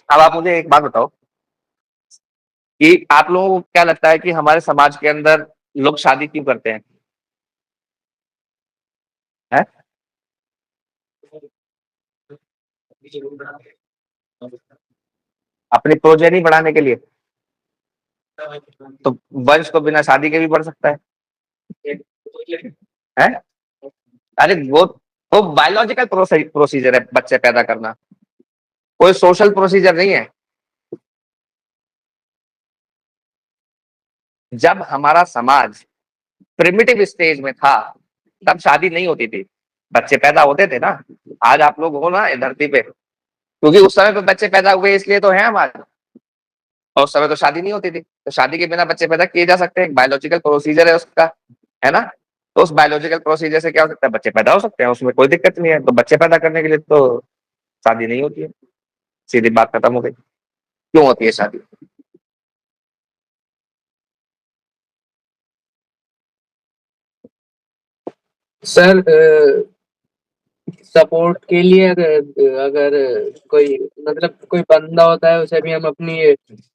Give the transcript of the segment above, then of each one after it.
अब आप मुझे एक बात बताओ कि आप लोगों को क्या लगता है कि हमारे समाज के अंदर लोग शादी क्यों करते हैं? हैं? अपनी प्रोजेनी बढ़ाने के लिए। तो वंश तो बिना शादी के भी बढ़ सकता है? अरे वो बायोलॉजिकल प्रोसीजर है बच्चे पैदा करना, कोई सोशल प्रोसीजर नहीं है। जब हमारा समाज प्रिमिटिव स्टेज में था तब शादी नहीं होती थी, बच्चे पैदा होते थे ना। आज आप लोग हो ना इस धरती पे क्योंकि उस समय पे बच्चे पैदा हुए इसलिए तो हैं हम आज। और उस समय तो शादी नहीं होती थी, तो शादी के बिना बच्चे पैदा किए जा सकते हैं, बायोलॉजिकल प्रोसीजर है उसका, है ना। तो उस बायोलॉजिकल प्रोसीजर से क्या हो सकता है, बच्चे पैदा हो सकते हैं, उसमें कोई दिक्कत नहीं है। तो बच्चे पैदा करने के लिए तो शादी नहीं होती है, सीधी बात खत्म हो गई। क्यों होती है शादी? सर, सपोर्ट के लिए अगर अगर कोई मतलब कोई बंदा होता है उसे भी हम अपनी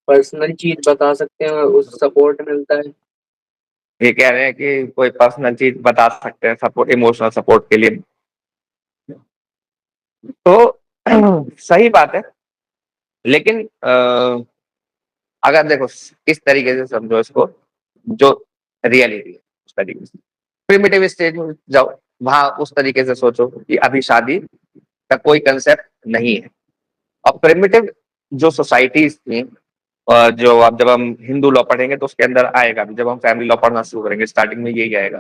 पर्सनल चीज बता सकते हैं, उस सपोर्ट मिलता है। ये कह रहे हैं कि कोई पर्सनल चीज बता सकते हैं सपोर्ट, इमोशनल सपोर्ट के लिए। तो सही बात है, लेकिन अगर देखो इस तरीके से समझो इसको, जो रियलिटी है उस तरीके से प्रिमिटिव स्टेज में जाओ, वहां उस तरीके से सोचो कि अभी शादी का कोई कंसेप्ट नहीं है। और प्रिमिटिव जो सोसाइटीज थी, और जो अब जब हम हिंदू लॉ पढ़ेंगे तो उसके अंदर आएगा भी, जब हम फैमिली लॉ पढ़ना शुरू करेंगे स्टार्टिंग में यही आएगा।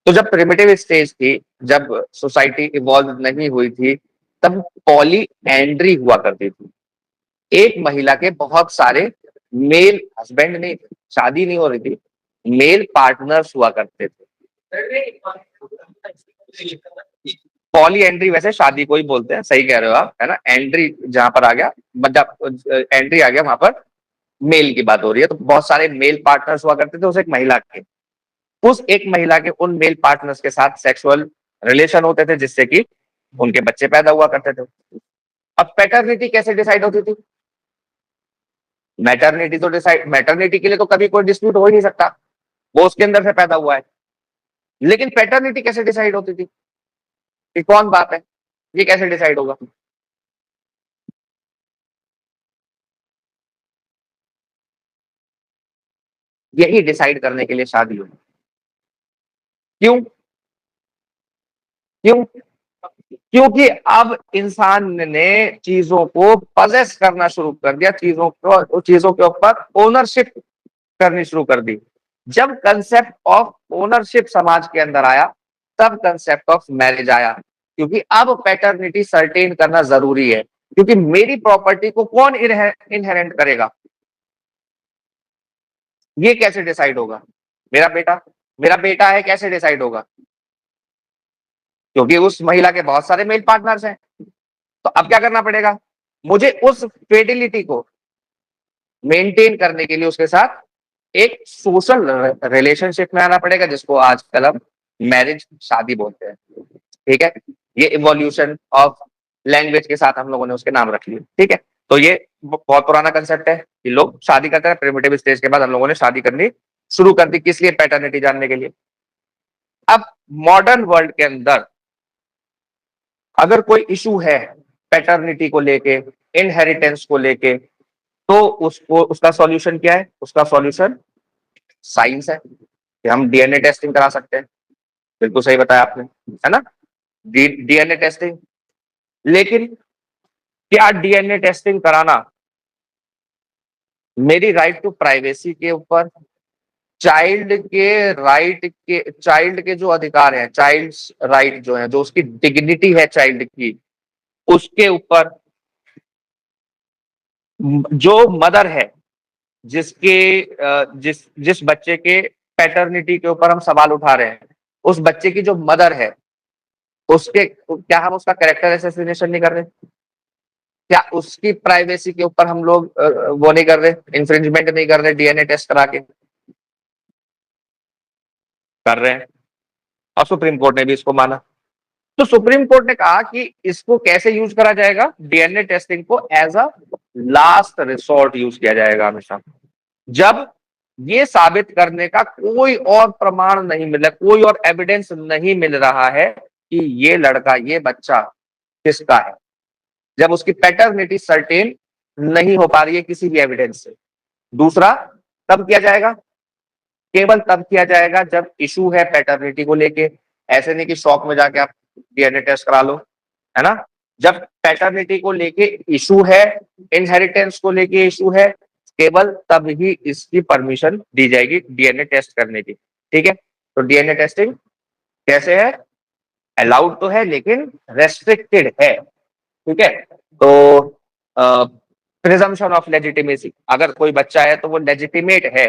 तो जब प्रिमिटिव स्टेज थी, जब सोसाइटी इवॉल्व नहीं हुई थी, तब पॉली एंड्री हुआ करती थी। एक महिला के बहुत सारे मेल हस्बैंड नहीं थे, शादी नहीं हो रही थी, मेल पार्टनर्स हुआ करते थे। पॉली एंट्री वैसे शादी को ही बोलते हैं, सही कह रहे हो आप, है ना। एंट्री जहां पर आ गया, मतलब एंट्री आ गया वहां पर मेल की बात हो रही है। तो बहुत सारे मेल पार्टनर्स हुआ करते थे उस एक महिला के, उस एक महिला के उन मेल पार्टनर्स के साथ सेक्सुअल रिलेशन होते थे जिससे कि उनके बच्चे पैदा हुआ करते थे। अब पैटर्निटी कैसे डिसाइड होती थी? मैटरनिटी तो डिसाइड, मैटरनिटी के लिए तो कभी कोई डिस्प्यूट हो ही नहीं सकता, वो उसके अंदर से पैदा हुआ है। लेकिन पैटर्निटी कैसे डिसाइड होती थी? ये कौन बात है, ये कैसे डिसाइड होगा? यही डिसाइड करने के लिए शादी हुई। क्यों? क्यों? क्योंकि अब इंसान ने चीजों को पजेस करना शुरू कर दिया, चीजों के ऊपर ओनरशिप करनी शुरू कर दी। जब कंसेप्ट ऑफ ओनरशिप समाज के अंदर आया, तब कंसेप्ट ऑफ मैरिज आया। क्योंकि अब पैटर्निटी सर्टेन करना जरूरी है, क्योंकि मेरी प्रॉपर्टी को कौन इनहेरेंट करेगा, ये कैसे डिसाइड होगा? मेरा बेटा, मेरा बेटा है, कैसे डिसाइड होगा? क्योंकि उस महिला के बहुत सारे मेल पार्टनर्स हैं। तो अब क्या करना पड़ेगा, मुझे उस फेडिलिटी को मेंटेन करने के लिए उसके साथ एक सोशल रिलेशनशिप में आना पड़ेगा, जिसको आजकल हम मैरिज, शादी बोलते हैं। ठीक है, ये इवोल्यूशन ऑफ लैंग्वेज के साथ हम लोगों ने उसके नाम रख लिए। ठीक है, तो ये बहुत पुराना कंसेप्ट है कि लोग शादी करते हैं, प्रिमिटिव स्टेज के बाद हम लोगों ने शादी करनी शुरू कर दी, किस लिए? पैटर्निटी जानने के लिए। अब मॉडर्न वर्ल्ड के अंदर अगर कोई इशू है पैटर्निटी को लेके, इनहेरिटेंस को लेके, तो उसको, उसका सॉल्यूशन क्या है? उसका सॉल्यूशन साइंस है कि हम डीएनए टेस्टिंग करा सकते हैं। बिल्कुल सही बताया आपने, है ना। DNA testing. लेकिन क्या डीएनए टेस्टिंग कराना मेरी राइट टू प्राइवेसी के ऊपर, चाइल्ड के जो अधिकार हैं, चाइल्ड राइट जो है, जो उसकी डिग्निटी है चाइल्ड की, उसके ऊपर, जो मदर है, जिसके जिस बच्चे के पैटर्निटी के ऊपर हम सवाल उठा रहे हैं, उस बच्चे की जो मदर है, उसके क्या हम उसका कैरेक्टर असैसिनेशन नहीं कर रहे? क्या उसकी प्राइवेसी के ऊपर हम लोग वो नहीं कर रहे, इंफ्रिंजमेंट नहीं कर रहे डीएनए टेस्ट करा के? कर रहे हैं, और सुप्रीम कोर्ट ने भी इसको माना। तो सुप्रीम कोर्ट ने कहा कि इसको कैसे यूज करा जाएगा, डीएनए टेस्टिंग को as a last resort use किया जाएगा हमेशा, जब ये साबित करने का कोई और प्रमाण नहीं मिला, कोई और एविडेंस नहीं मिल रहा है कि ये लड़का, ये बच्चा किसका है, जब उसकी पैटर्निटी सर्टेन नहीं हो पा रही है किसी भी एविडेंस से। दूसरा, तब किया जाएगा, केवल तब किया जाएगा जब इशू है पैटर्निटी को लेके। ऐसे नहीं कि शौक में जाके आप डीएनए टेस्ट करा लो, है ना। जब पैटर्निटी को लेके इशू है, इनहेरिटेंस को लेके इशू है, केवल तब ही इसकी परमिशन दी जाएगी डीएनए टेस्ट करने की। ठीक है, तो डीएनए टेस्टिंग कैसे है, अलाउड तो है लेकिन रेस्ट्रिक्टेड है। ठीक है, तो प्रिजम्पशन ऑफ लेजिटिमेसी, अगर कोई बच्चा है तो वो लेजिटिमेट है,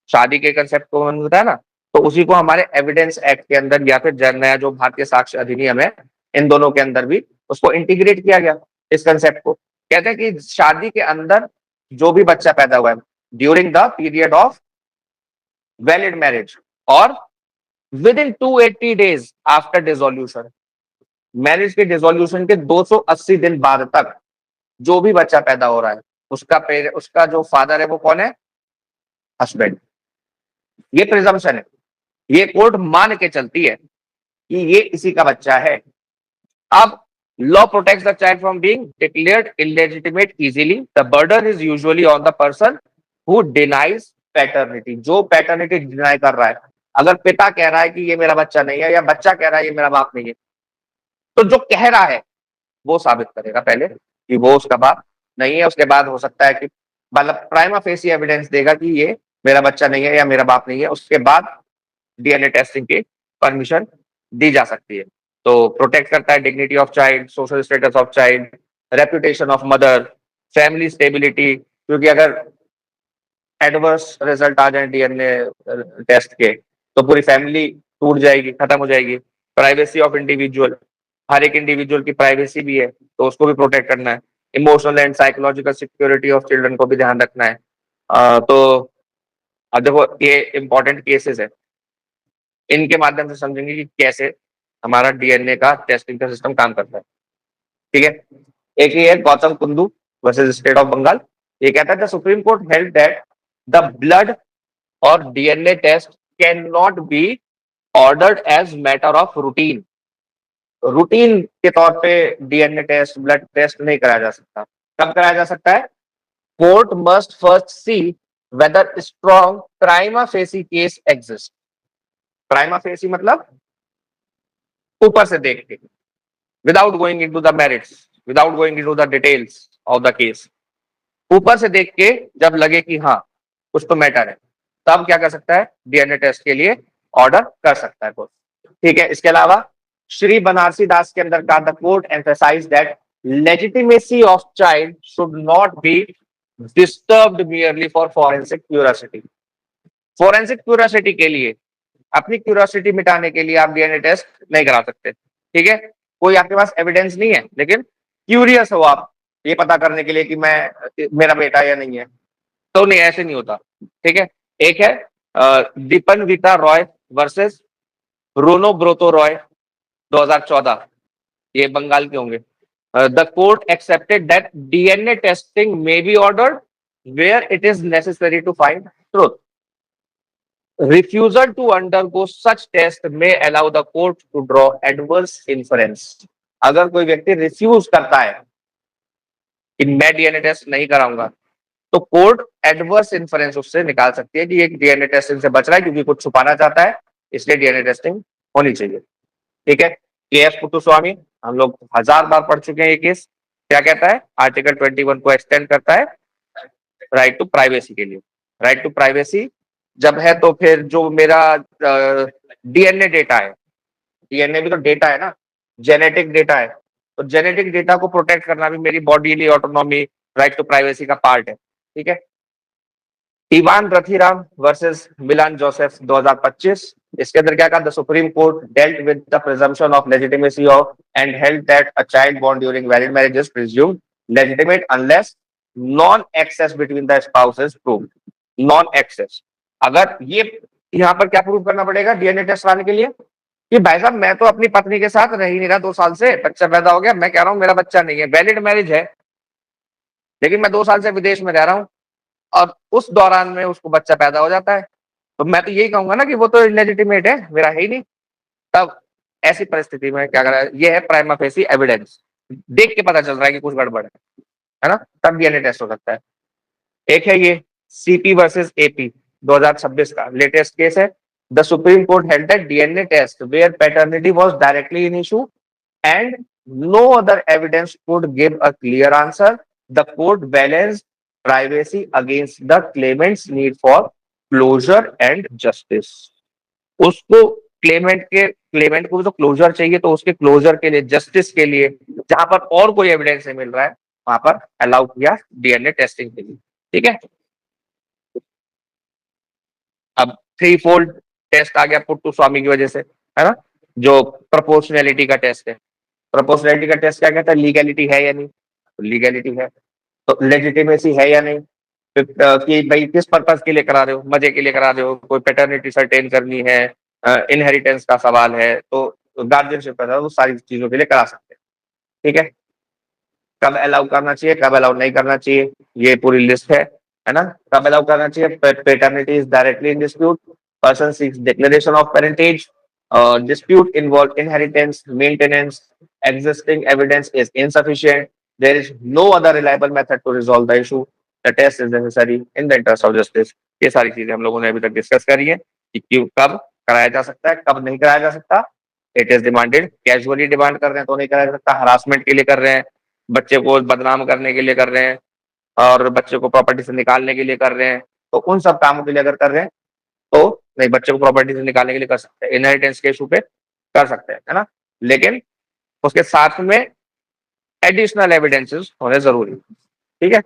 शादी के कंसेप्ट को होता है ना, तो उसी को हमारे एविडेंस एक्ट के अंदर या फिर नया जो भारतीय साक्ष्य अधिनियम है, इन दोनों के अंदर भी उसको इंटीग्रेट किया गया। इस कंसेप्ट को कहते हैं कि शादी के अंदर जो भी बच्चा पैदा हुआ है during the period of valid marriage और within 280 days after dissolution, marriage के डिसोल्यूशन के 280 दिन बाद तक जो भी बच्चा पैदा हो रहा है उसका जो फादर है वो कौन है, हस्बैंड। ये प्रिजम्पशन है, ये कोर्ट मान के चलती है कि ये इसी का बच्चा है। अब law protects the child from being declared illegitimate easily, the burden is usually on the person who denies paternity, जो पैटर्निटी डिनाई कर रहा है। अगर पिता कह रहा है कि ये मेरा बच्चा नहीं है, या बच्चा कह रहा है ये मेरा बाप नहीं है, तो जो कह रहा है वो साबित करेगा पहले कि वो उसका बाप नहीं है। उसके बाद हो सकता है कि मतलब प्राइमा फेसी एविडेंस देगा कि ये मेरा बच्चा नहीं है या मेरा बाप नहीं है, उसके बाद डीएनए टेस्टिंग की परमिशन दी जा सकती है। तो प्रोटेक्ट करता है dignity of child, social status of child, reputation of mother, family stability, क्योंकि अगर एडवर्स रिजल्ट आ जाए डीएनए टेस्ट के तो पूरी फैमिली टूट जाएगी, खत्म हो जाएगी। प्राइवेसी ऑफ इंडिविजुअल, हर एक इंडिविजुअल की प्राइवेसी भी है तो उसको भी प्रोटेक्ट करना है। Emotional and psychological security of children को भी ध्यान रखना है। तो अब देखो ये इंपॉर्टेंट केसेस है, इनके माध्यम से समझेंगे कि कैसे हमारा डीएनए का टेस्टिंग का सिस्टम काम करता है। ठीक है, एक ही है Gautam Kundu versus state of Bengal. ये कहता है the supreme court held that the blood और DNA test can not be ordered as matter of routine. Routine के तौर पे डीएनए टेस्ट, ब्लड टेस्ट नहीं कराया जा सकता। कब कराया जा सकता है, court must first see whether strong prima facie case exist. Prima facie मतलब ऊपर से देख के, without going into the merits, without going into the details of the case, ऊपर से देख के जब लगे कि हाँ कुछ तो मैटर है, तब क्या कर सकता है, डीएनए टेस्ट के लिए ऑर्डर कर सकता है कोर्ट। ठीक है, इसके अलावा श्री बनारसी दास के अंदर का the court emphasise that legitimacy of child should not be disturbed merely for forensic curiosity. Forensic curiosity के लिए, अपनी क्यूरियोसिटी मिटाने के लिए आप डीएनए टेस्ट नहीं करा सकते। ठीक है, कोई आपके पास एविडेंस नहीं है लेकिन क्यूरियस हो आप ये पता करने के लिए कि मैं मेरा बेटा या नहीं है, तो नहीं, ऐसे नहीं होता। ठीक है, एक है Dipanwita Roy versus Ronobroto Roy 2014, ये बंगाल के होंगे। The court accepted that DNA testing may be ordered where it is necessary to find truth. Refusal to undergo such test may allow the court to draw adverse inference। अगर कोई व्यक्ति refuse करता है कि मैं डीएनए टेस्ट नहीं कराऊंगा, तो कोर्ट एडवर्स इन्फरेंस उससे निकाल सकती है कि ये डीएनए टेस्टिंग से बच रहा है क्योंकि कुछ छुपाना चाहता है, इसलिए डीएनए टेस्टिंग होनी चाहिए। ठीक है, केएस पुट्टुस्वामी हम लोग 1000 बार पढ़ चुके हैं ये केस। क्या कहता है, आर्टिकल 21 को एक्सटेंड करता है राइट टू प्राइवेसी के लिए। राइट टू प्राइवेसी जब है तो फिर जो मेरा डीएनए डेटा है, डीएनए भी तो डेटा है ना, जेनेटिक डेटा है, तो जेनेटिक डेटा को प्रोटेक्ट करना भी मेरी bodily autonomy, right to privacy का पार्ट है। ठीक है, इवान रथीराम वर्सेस मिलान जोसेफ 2025, इसके अंदर क्या कहा, the supreme Court dealt with the presumption of legitimacy of and held that a child born during valid marriage is presumed legitimate unless non access between the spouses proved. Non access, अगर ये यहाँ पर क्या prove करना पड़ेगा DNA test कराने के लिए, कि भाई साहब मैं तो अपनी पत्नी के साथ रह ही नहीं रहा 2 साल से, बच्चा पैदा हो गया, मैं कह रहा हूँ मेरा बच्चा नहीं है, वैलिड मैरिज है, लेकिन मैं 2 साल से विदेश में रह रहा हूँ और उस दौरान में उसको बच्चा पैदा हो जाता है, तो मैं तो यही कहूंगा ना कि वो तो इलेजिटिमेट है, मेरा है ही नहीं। तब ऐसी परिस्थिति में क्या करा, ये है प्राइमा फेसी एविडेंस, देख के पता चल रहा है कि कुछ गड़बड़ है ना, तब डीएनए टेस्ट हो सकता है। एक है ये सीपी वर्सेस एपी 2026 का लेटेस्ट केस है। The supreme court held that DNA test where paternity was directly in issue and no other evidence could give a clear answer. The court balanced privacy against the claimant's need for closure and justice. उसको Clement को भी तो closure चाहिए, तो उसके closure के लिए, justice के लिए, जहां पर और कोई एविडेंस नहीं मिल रहा है, वहां पर अलाउ किया डीएनए टेस्टिंग के लिए। ठीक है, अब थ्री फोल्ड टेस्ट आ गया पुट्टू स्वामी की वजह से, है ना, जो प्रोपोर्शनैलिटी का टेस्ट है। प्रोपोर्शनैलिटी का टेस्ट क्या कहता है, लीगैलिटी है या नहीं, तो लीगैलिटी है, तो लेजिटिमेसी है या नहीं, कि भाई किस पर्पज के लिए करा रहे हो, मजे के लिए करा रहे हो, कोई पैटर्निटी सर्टेन करनी है, इनहेरिटेंस का सवाल है, तो गार्जियनशिप का, वो सारी चीजों के लिए करा सकते हैं। ठीक है, कब अलाउ करना चाहिए, कब अलाउ नहीं करना चाहिए, ये पूरी लिस्ट है ना। कब अलाउ करना चाहिए, paternity is directly in dispute, person seeks declaration of parentage, dispute involved inheritance, maintenance, existing evidence is insufficient, there is no other reliable method to resolve the issue, the test is necessary in the interest of justice। ये सारी चीजें हम लोगों ने अभी तक discuss करी है कि क्यों, कब कराया जा सकता है, कब नहीं कराया जा सकता। It is demanded, casually demand कर रहे हैं तो नहीं कराया जा सकता, हरासमेंट के लिए कर रहे हैं, बच्चे को बदनाम करने के लिए कर रहे हैं, और बच्चे को प्रॉपर्टी से निकालने के लिए कर रहे हैं, तो उन सब कामों के लिए अगर कर रहे हैं तो नहीं, बच्चे को प्रॉपर्टी से निकालने के लिए कर सकते हैं, इनहेरिटेंस के इशू पे कर सकते हैं, है ना। लेकिन उसके साथ में एडिशनल एविडेंसेस होने जरूरी, ठीक है।